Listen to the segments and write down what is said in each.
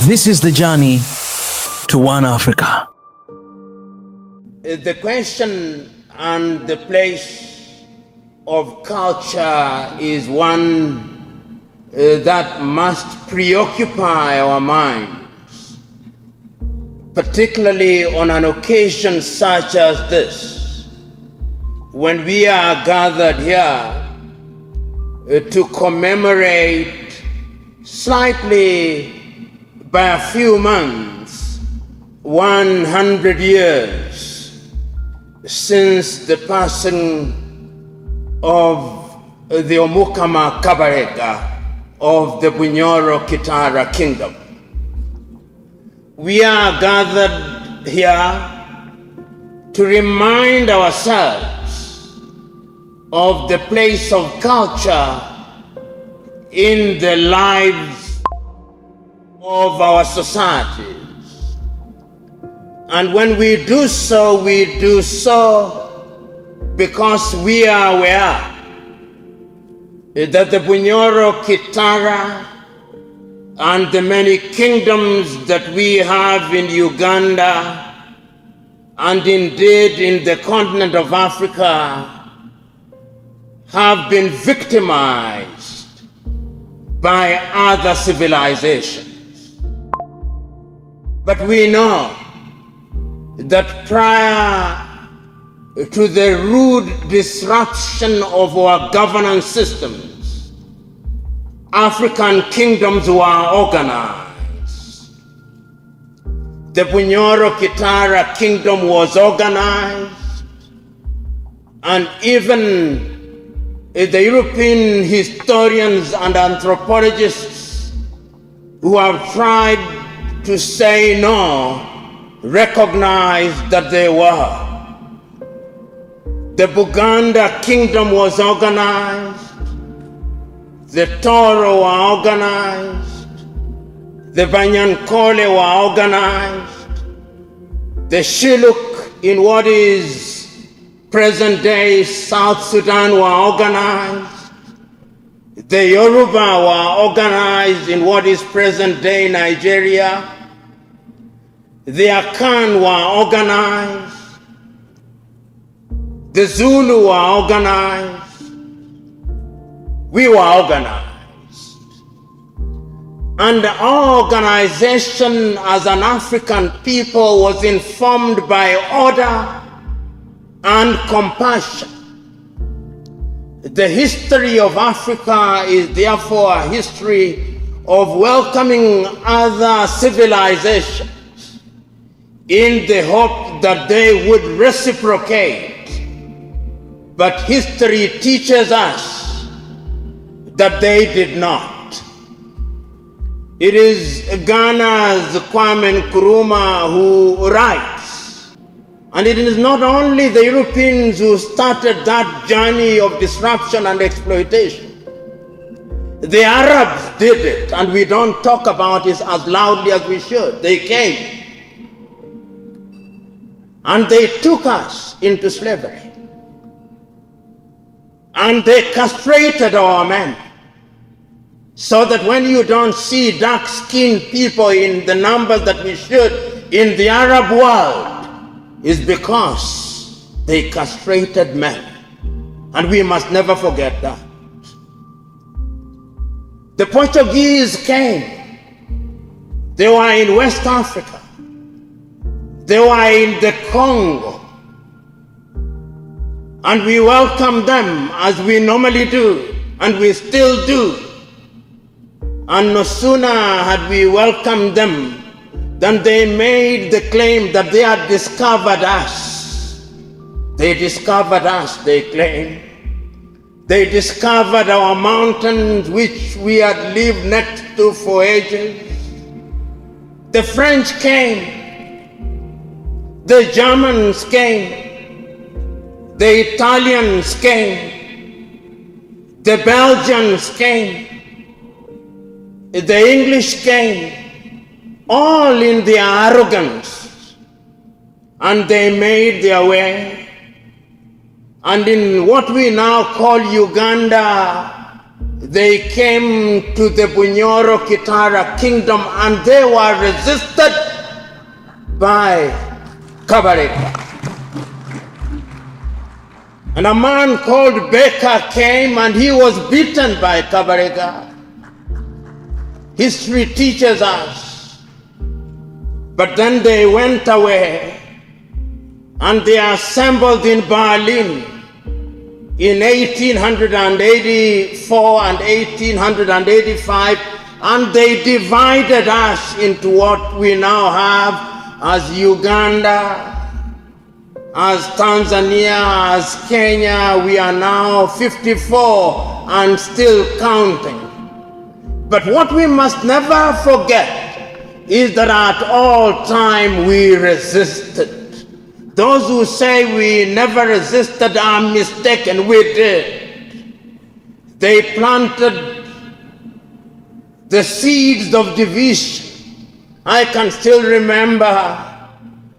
This is the journey to One Africa. The question and the place of culture is one that must preoccupy our minds, particularly on an occasion such as this, when we are gathered here to commemorate slightly by a few months 100 years since the passing of the Omukama Kabarega of the Bunyoro Kitara Kingdom. We are gathered here to remind ourselves of the place of culture in the lives of our societies. And when we do so because we are aware that the Bunyoro Kitara and the many kingdoms that we have in Uganda and indeed in the continent of Africa have been victimized by other civilizations. But we know that prior to the rude disruption of our governance systems, African kingdoms were organized. The Bunyoro Kitara kingdom was organized, and even the European historians and anthropologists who have tried to say no recognize that they were. The Buganda kingdom was organized, the Toro were organized, the Banyankole were organized, the Shilluk in what is present-day South Sudan were organized, the Yoruba were organized in what is present-day Nigeria, the Akan were organized, the Zulu were organized, we were organized. And our organization as an African people was informed by order and compassion. The history of Africa is therefore a history of welcoming other civilizations in the hope that they would reciprocate. But history teaches us that they did not. It is Ghana's Kwame Nkrumah who writes, and it is not only the Europeans who started that journey of disruption and exploitation. The Arabs did it, and we don't talk about it as loudly as we should. They came, and they took us into slavery. And they castrated our men, so that when you don't see dark-skinned people in the numbers that we should in the Arab world, is because they castrated men. And we must never forget that. The Portuguese came. They were in West Africa. They were in the Congo. And we welcomed them as we normally do, and we still do. And no sooner had we welcomed them than they made the claim that they had discovered us. They discovered us, they claimed. They discovered our mountains which we had lived next to for ages. The French came. The Germans came. The Italians came, the Belgians came, the English came, all in their arrogance, and they made their way. And in what we now call Uganda, they came to the Bunyoro Kitara kingdom and they were resisted by Kabarega. And a man called Baker came and he was beaten by Kabarega. History teaches us. But then they went away and they assembled in Berlin in 1884 and 1885, and they divided us into what we now have as Uganda, as Tanzania, as Kenya. We are now 54 and still counting. But what we must never forget is that at all time we resisted. Those who say we never resisted are mistaken. We did. They planted the seeds of division. I can still remember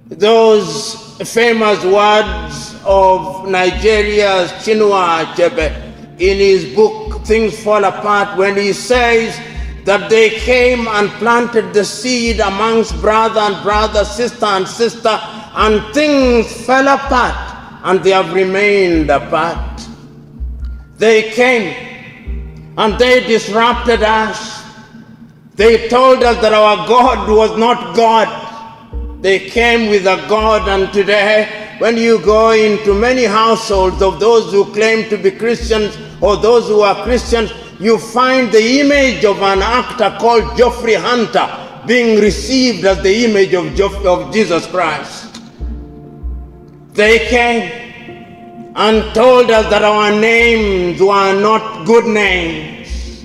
those famous words of Nigeria's Chinua Achebe in his book Things Fall Apart, when he says that they came and planted the seed amongst brother and brother, sister and sister, and things fell apart and they have remained apart. They came and they disrupted us. They told us that our God was not God. They came with a God, and today when you go into many households of those who claim to be Christians or those who are Christians, you find the image of an actor called Geoffrey Hunter being received as the image of Jesus Christ. They came and told us that our names were not good names,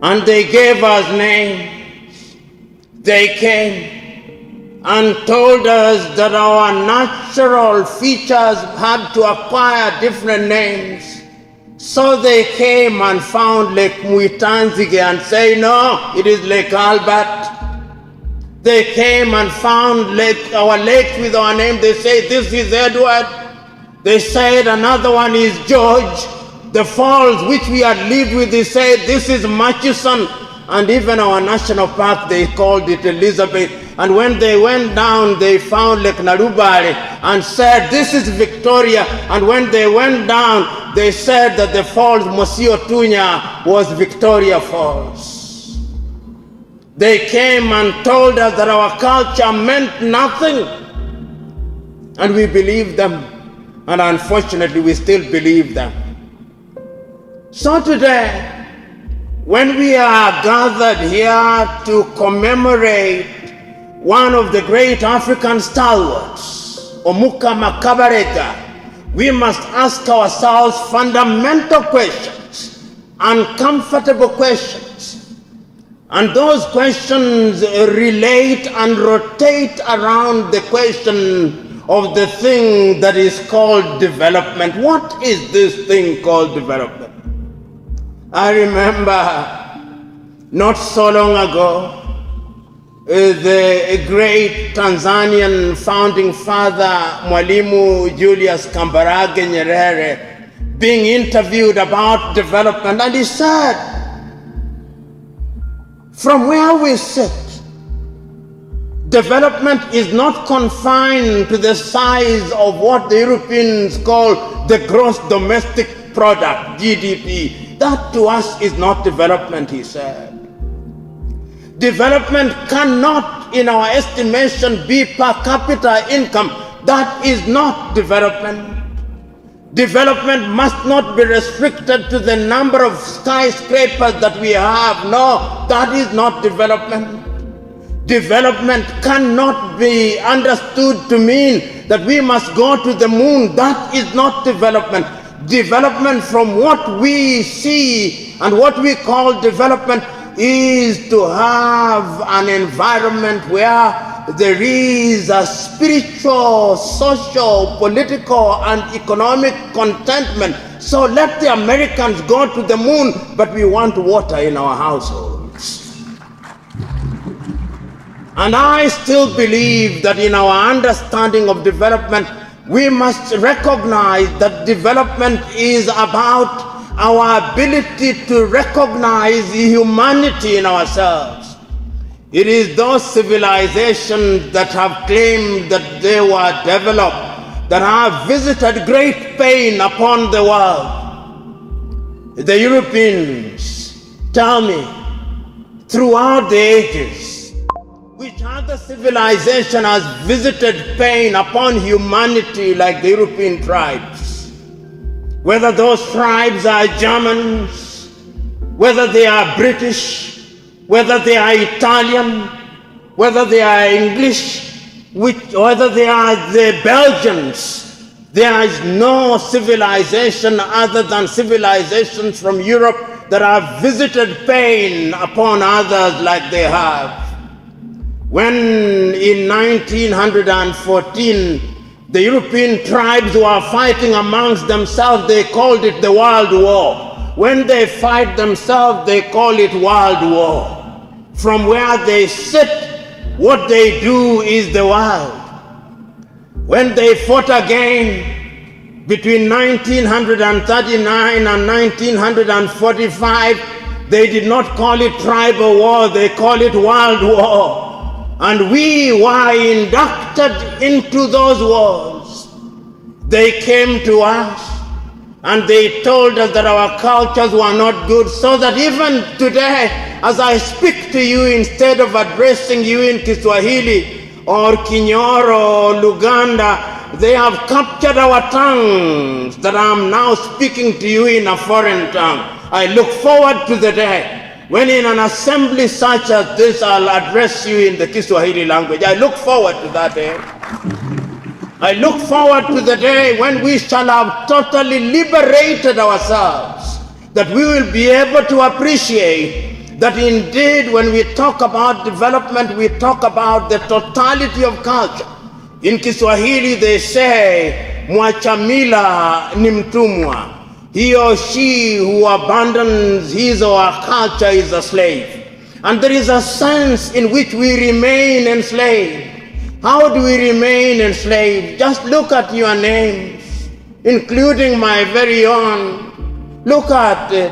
and they gave us names. They came and told us that our natural features had to acquire different names. So they came and found Lake Muitanzige and say, no, it is Lake Albert. They came and found our lake with our name. They say, this is Edward. They said another one is George. The falls which we had lived with, they said, this is Murchison. And even our national park, they called it Elizabeth. And when they went down, they found Lake Narubare and said, this is Victoria. And when they went down, they said that the falls, Mosio Tunya, was Victoria Falls. They came and told us that our culture meant nothing. And we believed them. And unfortunately, we still believe them. So today, when we are gathered here to commemorate one of the great African stalwarts, Omuka Makabarega, we must ask ourselves fundamental questions, uncomfortable questions. And those questions relate and rotate around the question of the thing that is called development. What is this thing called development? I remember not so long ago, the great Tanzanian founding father, Mwalimu Julius Kambarage Nyerere, being interviewed about development, and he said, from where we sit, development is not confined to the size of what the Europeans call the gross domestic product, GDP. That to us is not development, he said. Development cannot, in our estimation, be per capita income. That is not development. Development must not be restricted to the number of skyscrapers that we have. No, that is not development. Development cannot be understood to mean that we must go to the moon. That is not development. Development, from what we see and what we call development, is to have an environment where there is a spiritual, social, political, and economic contentment. So let the Americans go to the moon, but we want water in our households. And I still believe that in our understanding of development, we must recognize that development is about our ability to recognize humanity in ourselves. It is those civilizations that have claimed that they were developed, that have visited great pain upon the world. The Europeans, tell me, throughout the ages, which other civilization has visited pain upon humanity like the European tribes? Whether those tribes are Germans, whether they are British, whether they are Italian, whether they are English, whether they are the Belgians, there is no civilization other than civilizations from Europe that have visited pain upon others like they have. When in 1914 the European tribes were fighting amongst themselves, they called it the World War. When they fight themselves, they call it World War. From where they sit, what they do is the world. When they fought again between 1939 and 1945, they did not call it tribal war, they call it world war. And we were inducted into those wars. They came to us and they told us that our cultures were not good, so that even today, as I speak to you, instead of addressing you in Kiswahili or Kinyoro or Luganda, they have captured our tongues that I am now speaking to you in a foreign tongue. I look forward to the day when in an assembly such as this I'll address you in the Kiswahili language. I look forward to that day. I look forward to the day when we shall have totally liberated ourselves, that we will be able to appreciate that indeed when we talk about development, we talk about the totality of culture. In Kiswahili they say, mwachamila ni mtumwa. He or she who abandons his or her culture is a slave. And there is a sense in which we remain enslaved. How do we remain enslaved? Just look at your names, including my very own. Look at it.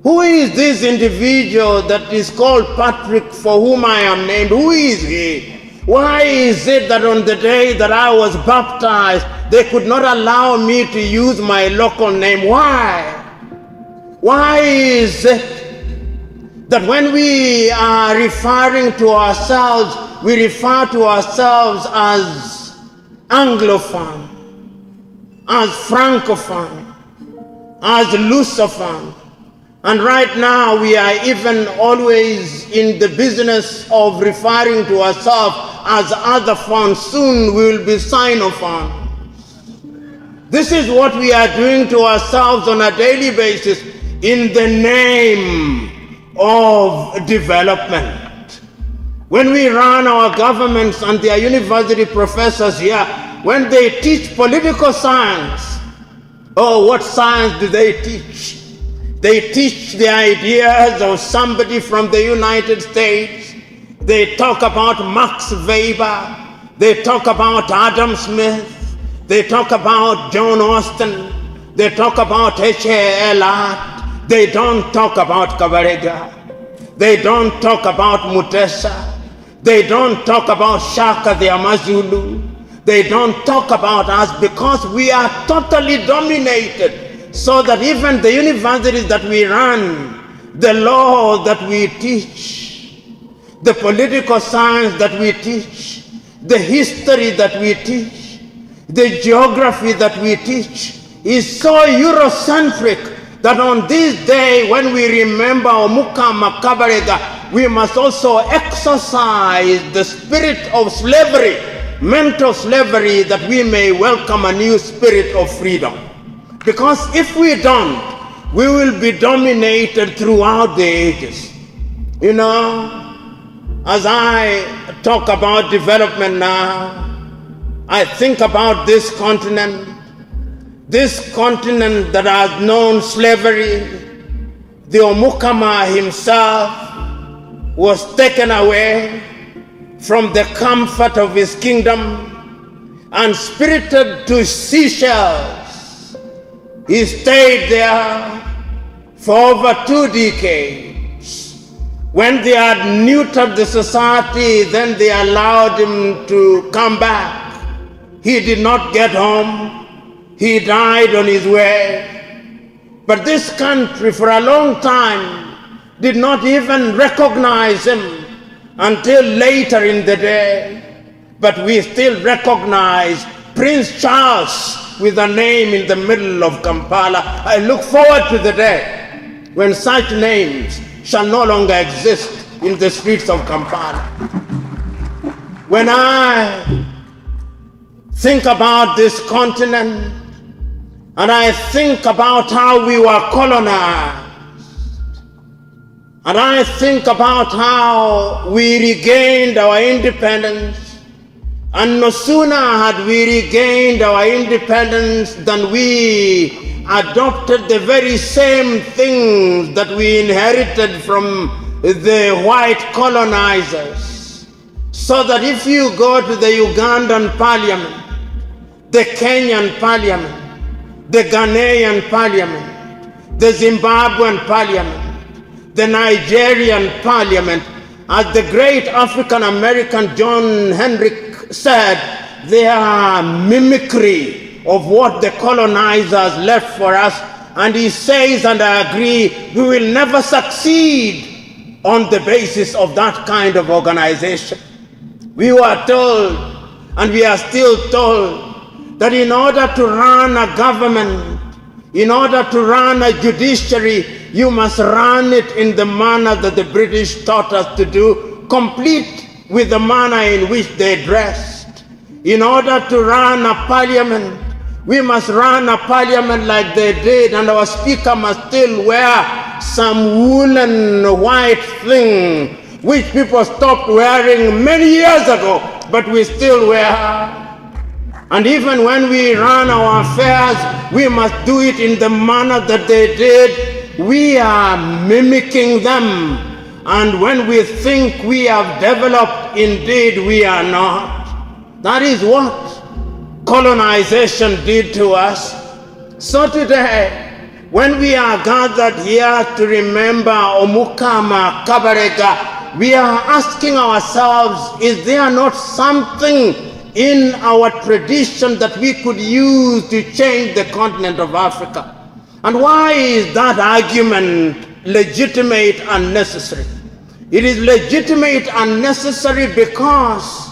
Who is this individual that is called Patrick, for whom I am named? Who is he? Why is it that on the day that I was baptized, they could not allow me to use my local name? Why? Why is it that when we are referring to ourselves, we refer to ourselves as Anglophone, as Francophone, as Lusophone? And right now we are even always in the business of referring to ourselves as other phones. Soon we will be Sinophone. This is what we are doing to ourselves on a daily basis in the name of development. When we run our governments and their university professors here, when they teach political science, oh, what science do they teach? They teach the ideas of somebody from the United States. They talk about Max Weber. They talk about Adam Smith. They talk about John Austin. They talk about H.A.L. Hart. They don't talk about Kabarega. They don't talk about Mutesa. They don't talk about Shaka the Amazulu. They don't talk about us because we are totally dominated. So that even the universities that we run, the law that we teach, the political science that we teach, the history that we teach, the geography that we teach is so Eurocentric that on this day when we remember Omuka Makabarega, we must also exercise the spirit of slavery, mental slavery, that we may welcome a new spirit of freedom. Because if we don't, we will be dominated throughout the ages. You know, as I talk about development now, I think about this continent that has known slavery. The Omukama himself was taken away from the comfort of his kingdom and spirited to Seychelles, He stayed there for over 2 decades. When they had neutered the society, then they allowed him to come back. He did not get home. He died on his way. But this country for a long time did not even recognize him until later in the day. But we still recognize Prince Charles with a name in the middle of Kampala. I look forward to the day when such names shall no longer exist in the streets of Kampala. When I think about this continent, and I think about how we were colonized, and I think about how we regained our independence, and no sooner had we regained our independence than we adopted the very same things that we inherited from the white colonizers. So that if you go to the Ugandan parliament, the Kenyan parliament, the Ghanaian parliament, the Zimbabwean parliament, the Nigerian parliament, as the great African American John Henrik said, they are mimicry of what the colonizers left for us. And he says, and I agree, we will never succeed on the basis of that kind of organization. We were told, and we are still told, that in order to run a government, in order to run a judiciary, you must run it in the manner that the British taught us to do, complete with the manner in which they dressed. In order to run a parliament, we must run a parliament like they did, and our speaker must still wear some woolen white thing, which people stopped wearing many years ago, but we still wear. And even when we run our affairs, we must do it in the manner that they did. We are mimicking them. And when we think we have developed, indeed we are not. That is what colonization did to us. So today, when we are gathered here to remember Omukama Kabarega, we are asking ourselves, is there not something in our tradition that we could use to change the continent of Africa? And why is that argument legitimate and necessary? It is legitimate and necessary because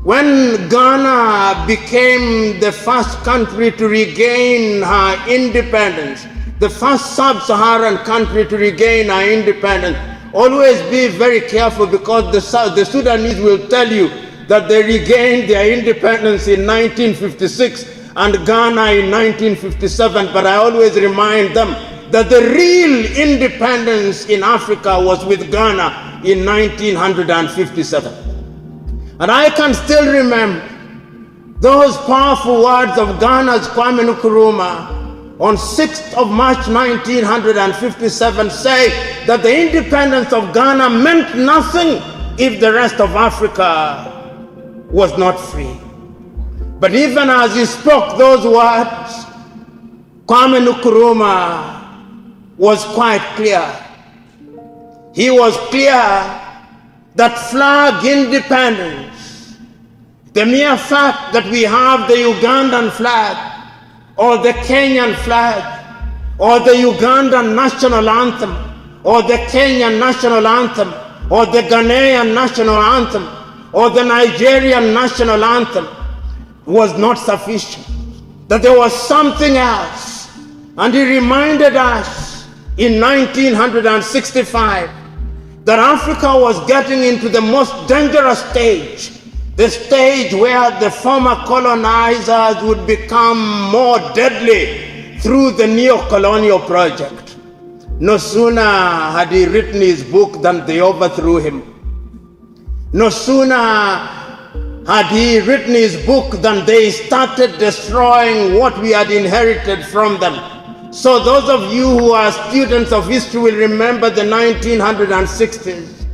when Ghana became the first country to regain her independence, the first sub-Saharan country to regain her independence, always be very careful, because the Sudanese will tell you that they regained their independence in 1956 and Ghana in 1957, but I always remind them that the real independence in Africa was with Ghana in 1957. And I can still remember those powerful words of Ghana's Kwame Nkrumah on 6th of March 1957, say that the independence of Ghana meant nothing if the rest of Africa was not free. But even as he spoke those words, Kwame Nkrumah was quite clear. He was clear that flag independence, the mere fact that we have the Ugandan flag, or the Kenyan flag, or the Ugandan national anthem, or the Kenyan national anthem, or the Ghanaian national anthem, or the Nigerian national anthem, was not sufficient. That there was something else. And he reminded us in 1965 that Africa was getting into the most dangerous stage, the stage where the former colonizers would become more deadly through the neo-colonial project. No sooner had he written his book than they overthrew him. No sooner had he written his book than they started destroying what we had inherited from them. So those of you who are students of history will remember the 1960s.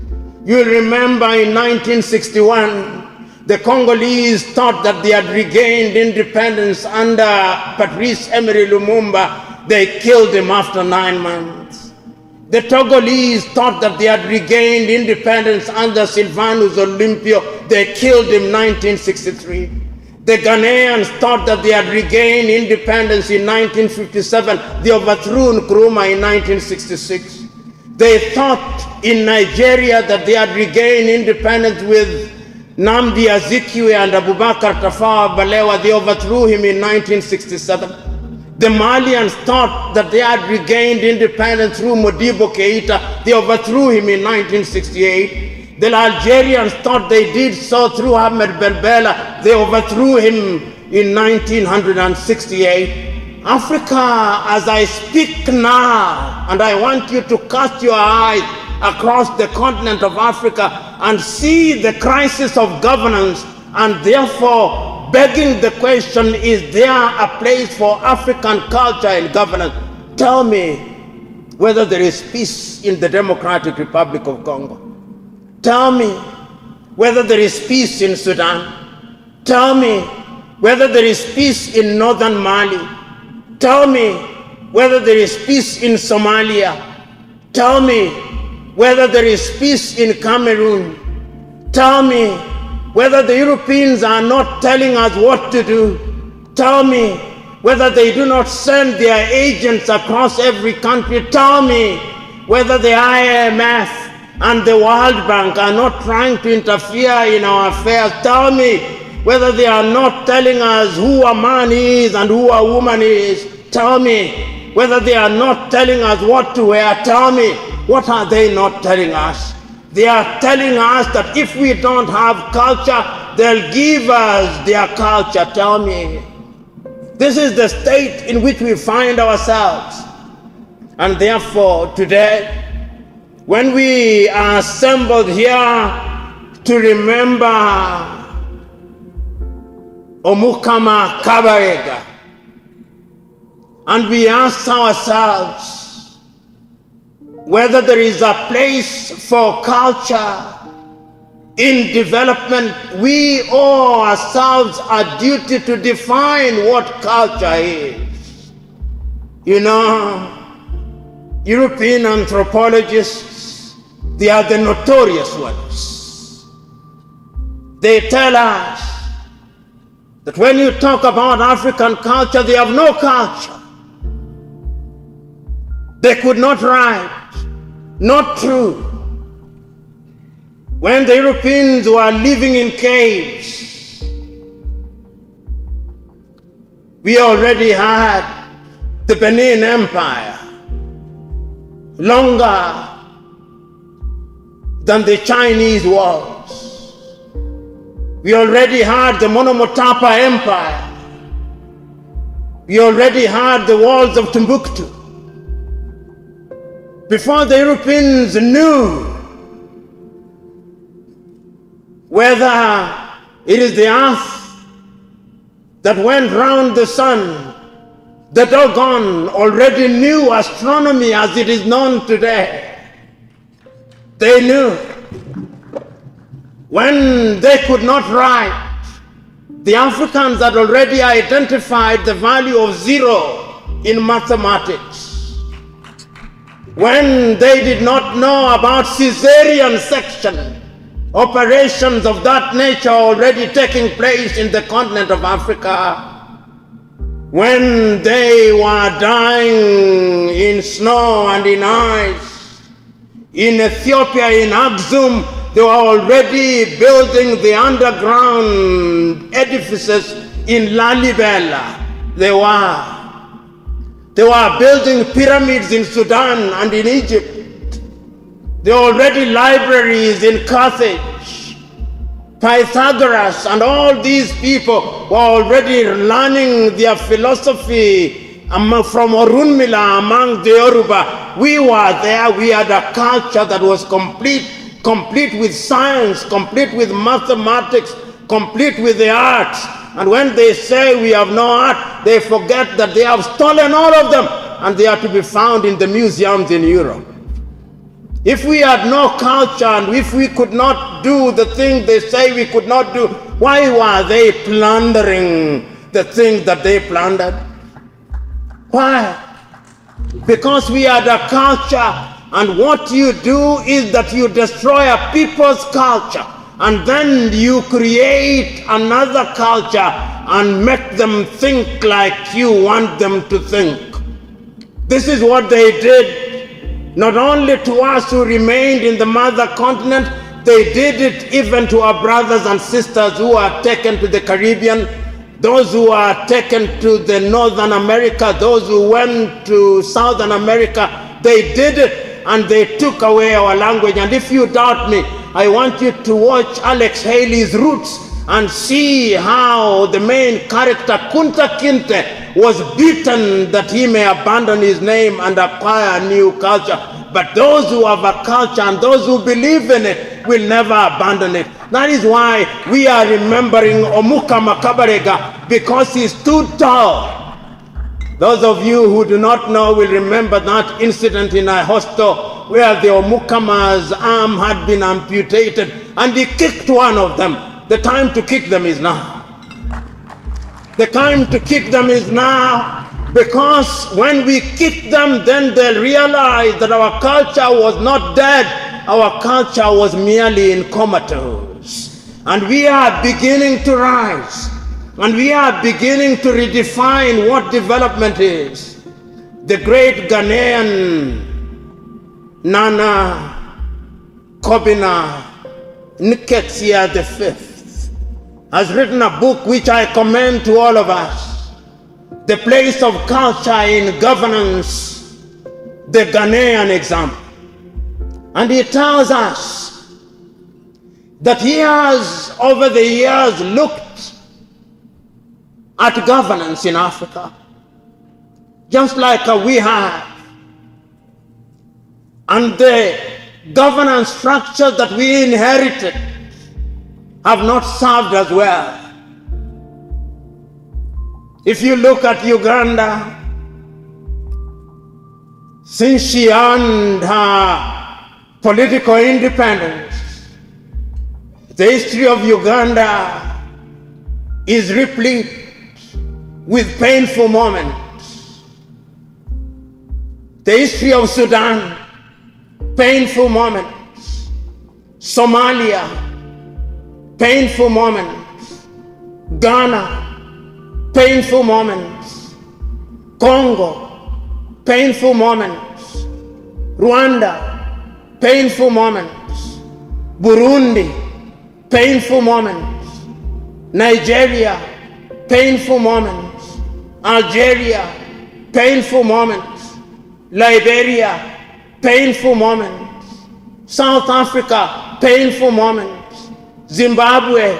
You'll remember in 1961, the Congolese thought that they had regained independence under Patrice Emery Lumumba. They killed him after 9 months. The Togolese thought that they had regained independence under Silvanus Olympio. They killed him in 1963. The Ghanaians thought that they had regained independence in 1957. They overthrew Nkrumah in 1966. They thought in Nigeria that they had regained independence with Nnamdi Azikiwe and Abubakar Tafawa Balewa. They overthrew him in 1967. The Malians thought that they had regained independence through Modibo Keita. They overthrew him in 1968. The Algerians thought they did so through Ahmed Ben Bella. They overthrew him in 1968. Africa, as I speak now, and I want you to cast your eyes across the continent of Africa and see the crisis of governance, and therefore begging the question, is there a place for African culture in governance? Tell me whether there is peace in the Democratic Republic of Congo. Tell me whether there is peace in Sudan. Tell me whether there is peace in northern Mali. Tell me whether there is peace in Somalia. Tell me whether there is peace in Cameroon. Tell me whether the Europeans are not telling us what to do. Tell me whether they do not send their agents across every country. Tell me whether the IMF and the World Bank are not trying to interfere in our affairs. Tell me whether they are not telling us who a man is and who a woman is. Tell me whether they are not telling us what to wear. Tell me, what are they not telling us? They are telling us that if we don't have culture, they'll give us their culture. Tell me. This is the state in which we find ourselves. And therefore, today, when we are assembled here to remember Omukama Kabarega, and we ask ourselves whether there is a place for culture in development, we owe ourselves a duty to define what culture is. You know, European anthropologists, they are the notorious ones. They tell us that when you talk about African culture, they have no culture. They could not write. Not true. When the Europeans were living in caves, we already had the Benin Empire, longer than the Chinese walls. We already had the Monomotapa Empire. We already had the walls of Timbuktu. Before the Europeans knew whether it is the earth that went round the sun, the Dogon already knew astronomy as it is known today. They knew. When they could not write, the Africans had already identified the value of zero in mathematics. When they did not know about cesarean section, operations of that nature already taking place in the continent of Africa. When they were dying in snow and in ice, in Ethiopia, in Axum, they were already building the underground edifices in Lalibela. They were building pyramids in Sudan and in Egypt. There were already libraries in Carthage. Pythagoras and all these people were already learning their philosophy from Orunmila among the Yoruba. We were there. We had a culture that was complete with science, complete with mathematics, complete with the arts. And when they say we have no art, they forget that they have stolen all of them, and they are to be found in the museums in Europe. If we had no culture, and if we could not do the things they say we could not do, why were they plundering the things that they plundered? Why? because we are the culture. And what you do is that you destroy a people's culture, and then you create another culture and make them think like you want them to think. This is what they did, not only to us who remained in the mother continent, they did it even to our brothers and sisters who are taken to the Caribbean, those who are taken to the Northern America, those who went to Southern America. They did it, and they took away our language. And if you doubt me, I want you to watch Alex Haley's Roots and see how the main character, Kunta Kinte, was beaten that he may abandon his name and acquire a new culture. But those who have a culture and those who believe in it will never abandon it. That is why we are remembering Omuka Makabarega, because he stood tall. Those of you who do not know will remember that incident in a hostel where the Omukama's arm had been amputated and he kicked one of them. The time to kick them is now. The time to kick them is now, because when we kick them, then they'll realize that our culture was not dead. Our culture was merely in comatose. And we are beginning to rise. And we are beginning to redefine what development is. The great Ghanaian Nana Kobina Nketiah V has written a book which I commend to all of us, The Place of Culture in Governance, the Ghanaian Example. And he tells us that he has over the years looked at governance in Africa, just like we have. And the governance structures that we inherited have not served us well. If you look at Uganda, since she earned her political independence, the history of Uganda is replete with painful moments. The history of Sudan, painful moments. Somalia, painful moments. Ghana, painful moments. Congo, painful moments. Rwanda, painful moments. Burundi, painful moments. Nigeria, painful moments. Algeria, painful moments. Liberia, painful moments. South Africa, painful moments. Zimbabwe,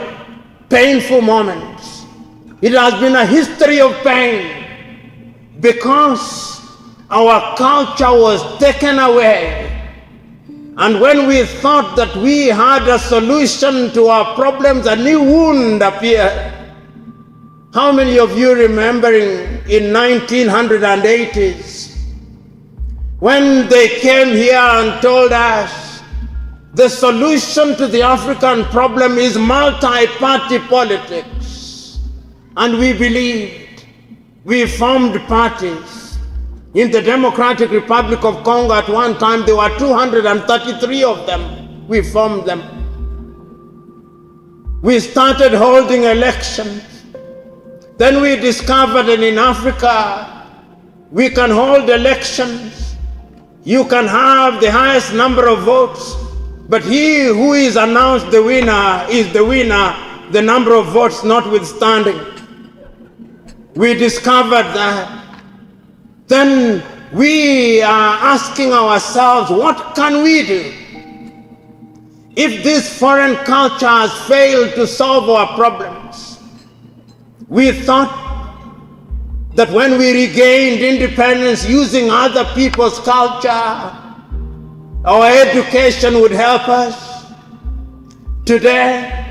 painful moments. It has been a history of pain because our culture was taken away. And when we thought that we had a solution to our problems, a new wound appeared. How many of you remembering in 1980s when they came here and told us the solution to the African problem is multi-party politics? And we believed. We formed parties. In the Democratic Republic of Congo at one time there were 233 of them. We formed them. We started holding elections. Then we discovered that in Africa, we can hold elections. You can have the highest number of votes, but he who is announced the winner is the winner, the number of votes notwithstanding. We discovered that. Then we are asking ourselves, what can we do? If this foreign culture has failed to solve our problems, we thought that when we regained independence using other people's culture, our education would help us. Today,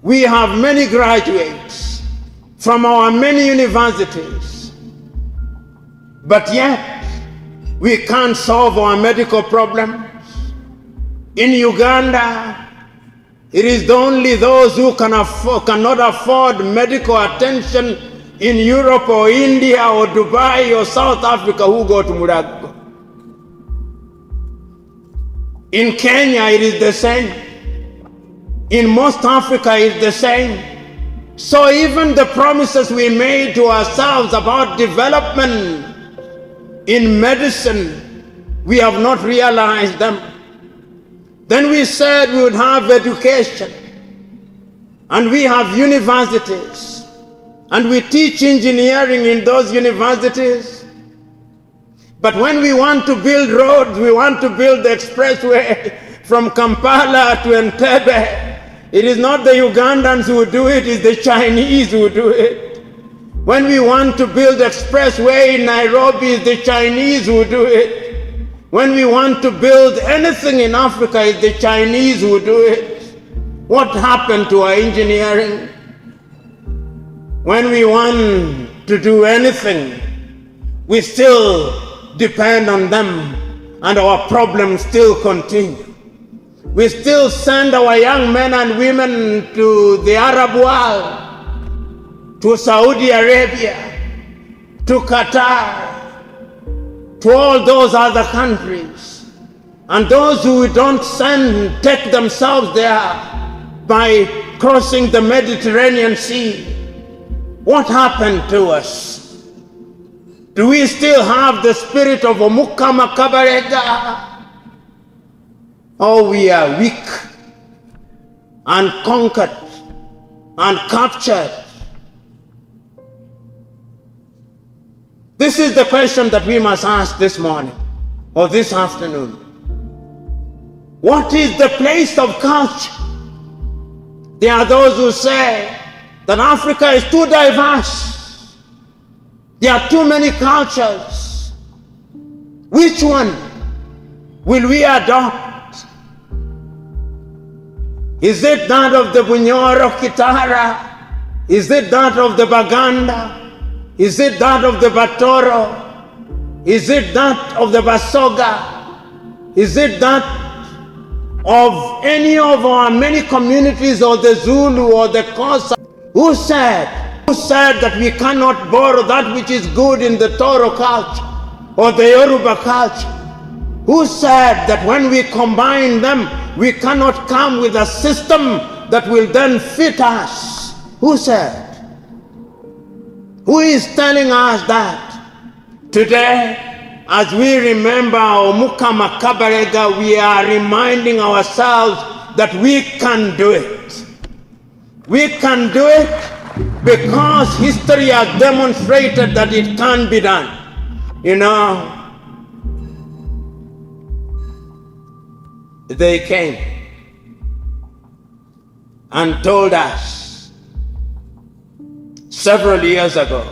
we have many graduates from our many universities, but yet we can't solve our medical problems. In Uganda, it is only those who cannot afford medical attention in Europe or India or Dubai or South Africa who go to Murago. In Kenya, it is the same. In most Africa, it's the same. So even the promises we made to ourselves about development in medicine, we have not realized them. Then we said we would have education, and we have universities, and we teach engineering in those universities. But when we want to build roads, we want to build the expressway from Kampala to Entebbe, it is not the Ugandans who do it, it's the Chinese who do it. When we want to build expressway in Nairobi, it's the Chinese who do it. When we want to build anything in Africa, it's the Chinese who do it. What happened to our engineering? When we want to do anything, we still depend on them, and our problems still continue. We still send our young men and women to the Arab world, to Saudi Arabia, to Qatar, to all those other countries. And those who don't send take themselves there by crossing the Mediterranean Sea. What happened to us? Do we still have the spirit of Omukama Kabarega? Oh, we are weak and conquered and captured. This is the question that we must ask this morning or this afternoon. What is the place of culture? There are those who say that Africa is too diverse. There are too many cultures. Which one will we adopt? Is it that of the Bunyoro Kitara? Is it that of the Baganda? Is it that of the Batoro? Is it that of the Basoga? Is it that of any of our many communities, or the Zulu or the Xhosa? Who said that we cannot borrow that which is good in the Toro culture or the Yoruba culture? Who said that when we combine them, we cannot come with a system that will then fit us? Who said? Who is telling us that? Today, as we remember Omukama Kabarega, we are reminding ourselves that we can do it. We can do it because history has demonstrated that it can be done. You know, they came and told us several years ago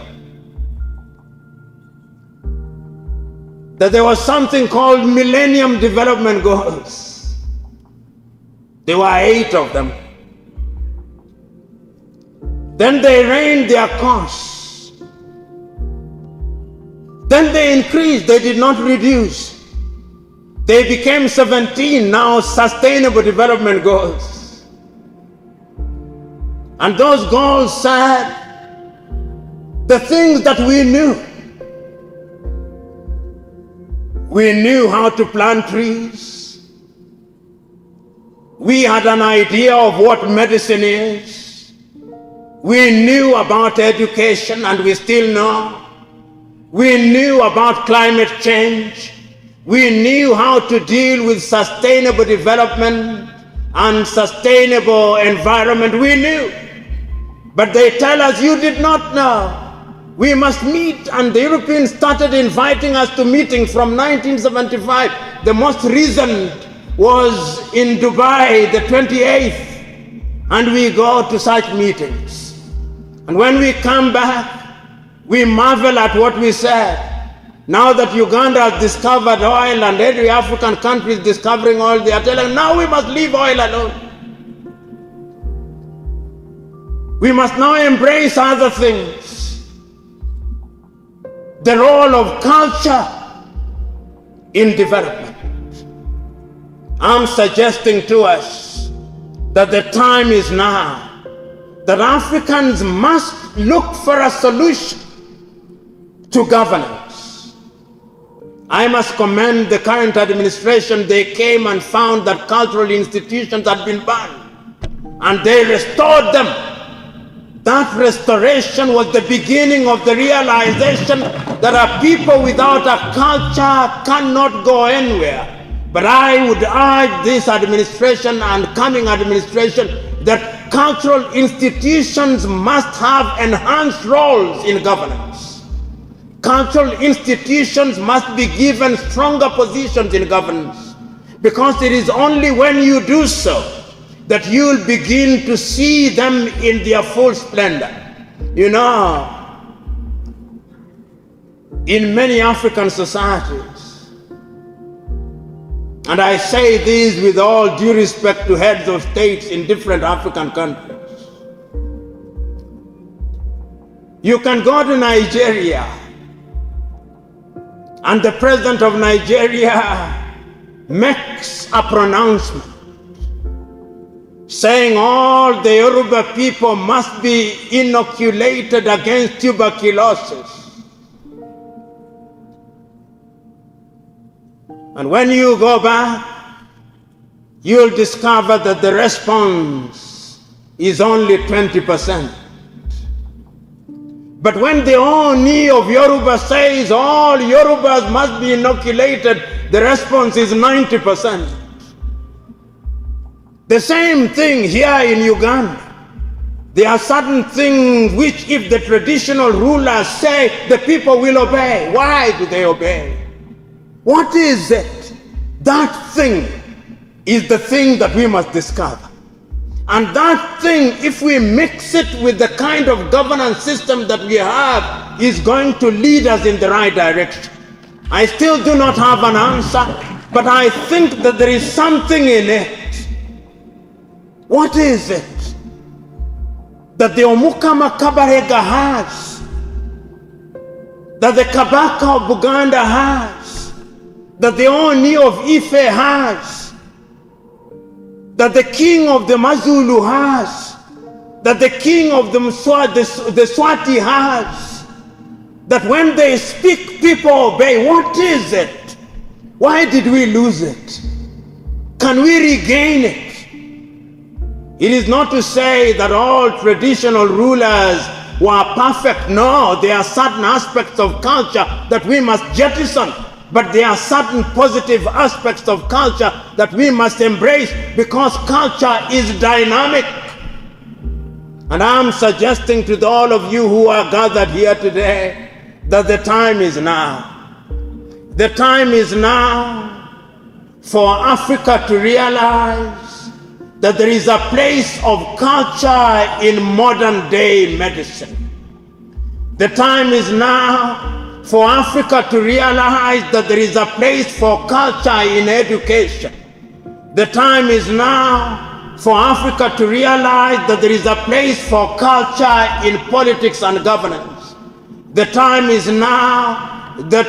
that there was something called Millennium Development Goals. There were 8 of them. Then they raised their costs. Then they increased, they did not reduce. They became 17 now Sustainable Development Goals. And those goals said the things that we knew. We knew how to plant trees. We had an idea of what medicine is. We knew about education, and we still know. We knew about climate change. We knew how to deal with sustainable development and sustainable environment. We knew. But they tell us, you did not know. We must meet, and the Europeans started inviting us to meetings from 1975. The most recent was in Dubai, the 28th, and we go to such meetings. And when we come back, we marvel at what we said. Now that Uganda has discovered oil and every African country is discovering oil, they are telling, now we must leave oil alone. We must now embrace other things. The role of culture in development. I'm suggesting to us that the time is now that Africans must look for a solution to governance. I must commend the current administration. They came and found that cultural institutions had been banned, and they restored them. That restoration was the beginning of the realization that a people without a culture cannot go anywhere. But I would urge this administration and coming administration that cultural institutions must have enhanced roles in governance. Cultural institutions must be given stronger positions in governance, because it is only when you do so that you will begin to see them in their full splendor. You know, in many African societies, and I say this with all due respect to heads of states in different African countries, you can go to Nigeria and the president of Nigeria makes a pronouncement saying all the Yoruba people must be inoculated against tuberculosis. And when you go back, you'll discover that the response is only 20%. But when the Oni of Yoruba says all Yorubas must be inoculated, the response is 90%. The same thing here in Uganda. There are certain things which if the traditional rulers say, the people will obey. Why do they obey? What is it? That thing is the thing that we must discover. And that thing, if we mix it with the kind of governance system that we have, is going to lead us in the right direction. I still do not have an answer, but I think that there is something in it. What is it that the Omukama Kabarega has, that the Kabaka of Buganda has, that the Oni of Ife has, that the king of the Mazulu has, that the king of the Swati has, that when they speak, people obey? What is it? Why did we lose it? Can we regain it? It is not to say that all traditional rulers were perfect. No, there are certain aspects of culture that we must jettison. But there are certain positive aspects of culture that we must embrace, because culture is dynamic. And I'm suggesting to all of you who are gathered here today that the time is now. The time is now for Africa to realize that there is a place of culture in modern day medicine. The time is now for Africa to realize that there is a place for culture in education. The time is now for Africa to realize that there is a place for culture in politics and governance. The time is now that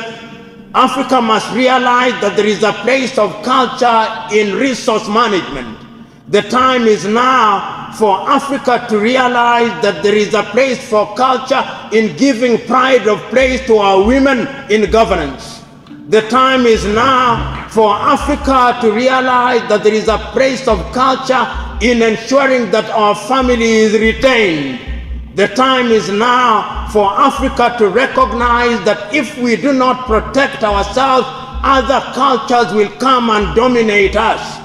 Africa must realize that there is a place of culture in resource management. The time is now for Africa to realize that there is a place for culture in giving pride of place to our women in governance. The time is now for Africa to realize that there is a place of culture in ensuring that our family is retained. The time is now for Africa to recognize that if we do not protect ourselves, other cultures will come and dominate us.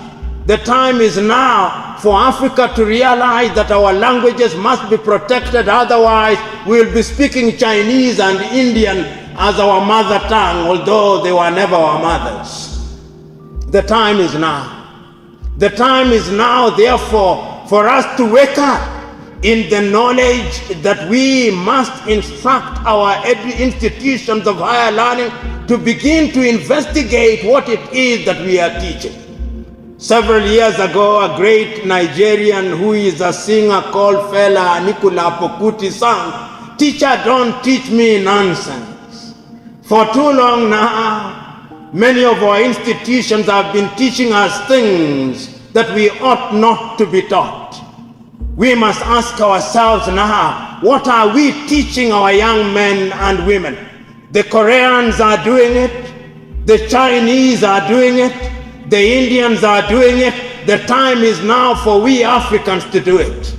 The time is now for Africa to realize that our languages must be protected, otherwise we'll be speaking Chinese and Indian as our mother tongue, although they were never our mothers. The time is now. The time is now, therefore, for us to wake up in the knowledge that we must instruct our institutions of higher learning to begin to investigate what it is that we are teaching. Several years ago, a great Nigerian who is a singer called Fela Anikula Pokuti sang, "Teacher, don't teach me nonsense." For too long now, many of our institutions have been teaching us things that we ought not to be taught. we must ask ourselves now, what are we teaching our young men and women? The Koreans are doing it, the Chinese are doing it, the Indians are doing it. The time is now for we Africans to do it.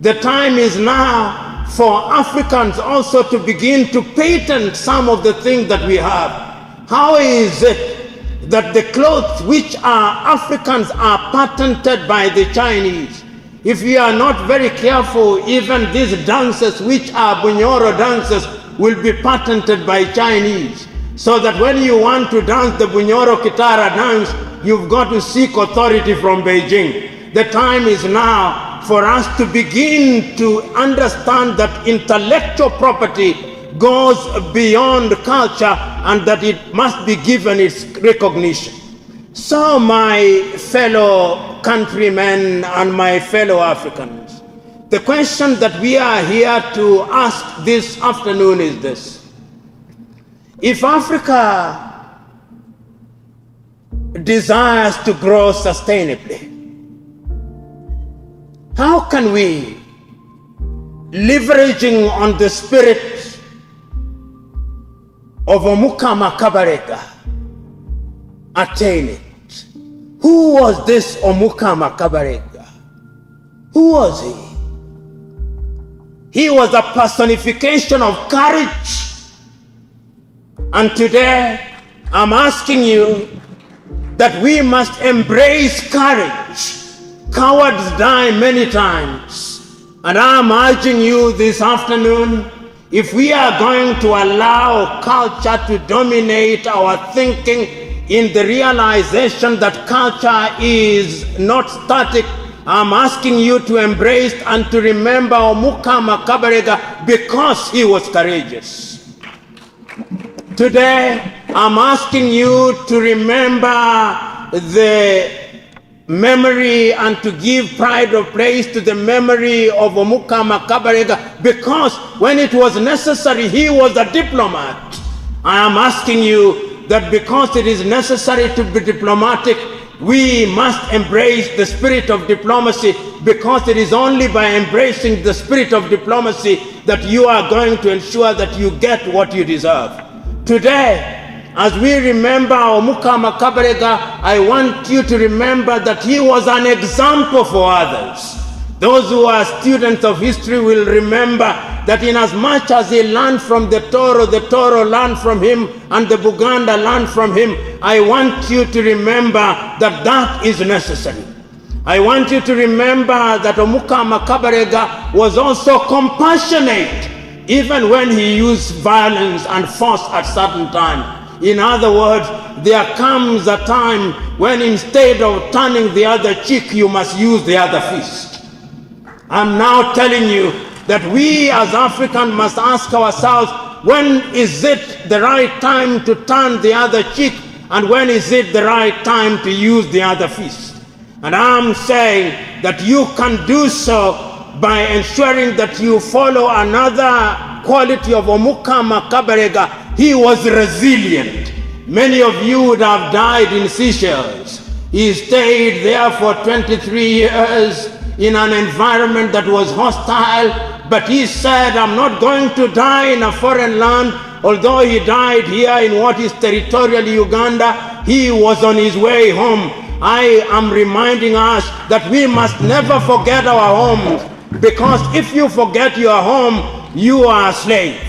The time is now for Africans also to begin to patent some of the things that we have. How is it that the clothes which are Africans are patented by the Chinese? If we are not very careful, even these dances which are Bunyoro dances will be patented by Chinese. So that when you want to dance the Bunyoro Kitara dance, you've got to seek authority from Beijing. The time is now for us to begin to understand that intellectual property goes beyond culture and that it must be given its recognition. So my fellow countrymen and my fellow Africans, the question that we are here to ask this afternoon is this. If Africa desires to grow sustainably, how can we, leveraging on the spirit of Omukama Kabarega, attain it? Who was this Omukama Kabarega? Who was he? He was a personification of courage. And today, I'm asking you that we must embrace courage. Cowards die many times. And I'm urging you this afternoon, if we are going to allow culture to dominate our thinking in the realization that culture is not static, I'm asking you to embrace and to remember Omukama Kabarega because he was courageous. Today, I'm asking you to remember the memory and to give pride of place to the memory of Omukama Kabarega because when it was necessary, he was a diplomat. I am asking you that because it is necessary to be diplomatic, we must embrace the spirit of diplomacy because it is only by embracing the spirit of diplomacy that you are going to ensure that you get what you deserve. Today, as we remember Omukama Kabarega, I want you to remember that he was an example for others. Those who are students of history will remember that in as much as he learned from the Toro learned from him, and the Buganda learned from him, I want you to remember that that is necessary. I want you to remember that Omukama Kabarega was also compassionate, even when he used violence and force at certain times. In other words, there comes a time when instead of turning the other cheek, you must use the other fist. I'm now telling you that we as Africans must ask ourselves, when is it the right time to turn the other cheek, and when is it the right time to use the other fist? And I'm saying that you can do so by ensuring that you follow another quality of Omukama Kabarega. He was resilient. Many of you would have died in Seychelles. He stayed there for 23 years in an environment that was hostile, but he said, I'm not going to die in a foreign land. Although he died here in what is territorial Uganda, he was on his way home. I am reminding us that we must never forget our homes, because if you forget your home, you are a slave.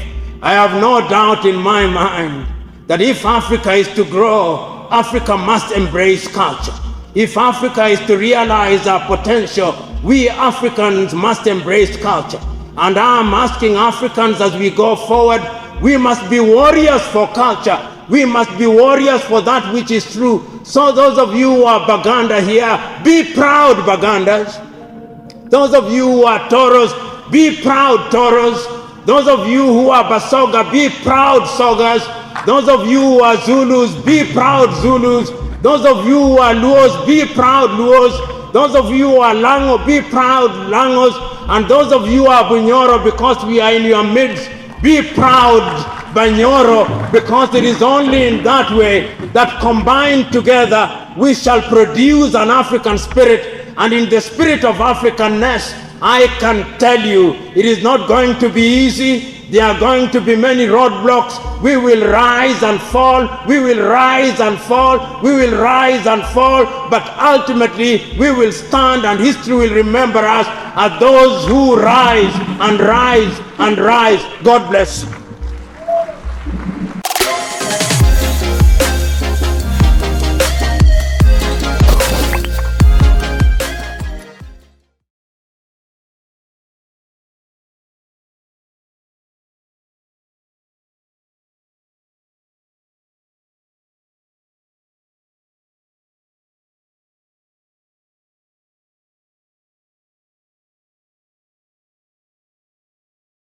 I have no doubt in my mind that if Africa is to grow, Africa must embrace culture. If Africa is to realize our potential, we Africans must embrace culture. And I'm asking Africans as we go forward, we must be warriors for culture. We must be warriors for that which is true. So those of you who are Baganda here, be proud Bagandas. Those of you who are Toros, be proud Toros. Those of you who are Basoga, be proud Sogas. Those of you who are Zulus, be proud Zulus. Those of you who are Luos, be proud Luos. Those of you who are Lango, be proud Langos. And those of you who are Bunyoro, because we are in your midst, be proud Bunyoro, because it is only in that way that combined together we shall produce an African spirit. And in the spirit of Africanness, I can tell you, it is not going to be easy. There are going to be many roadblocks. We will rise and fall. We will rise and fall. We will rise and fall. But ultimately, we will stand, and history will remember us as those who rise and rise and rise. God bless you.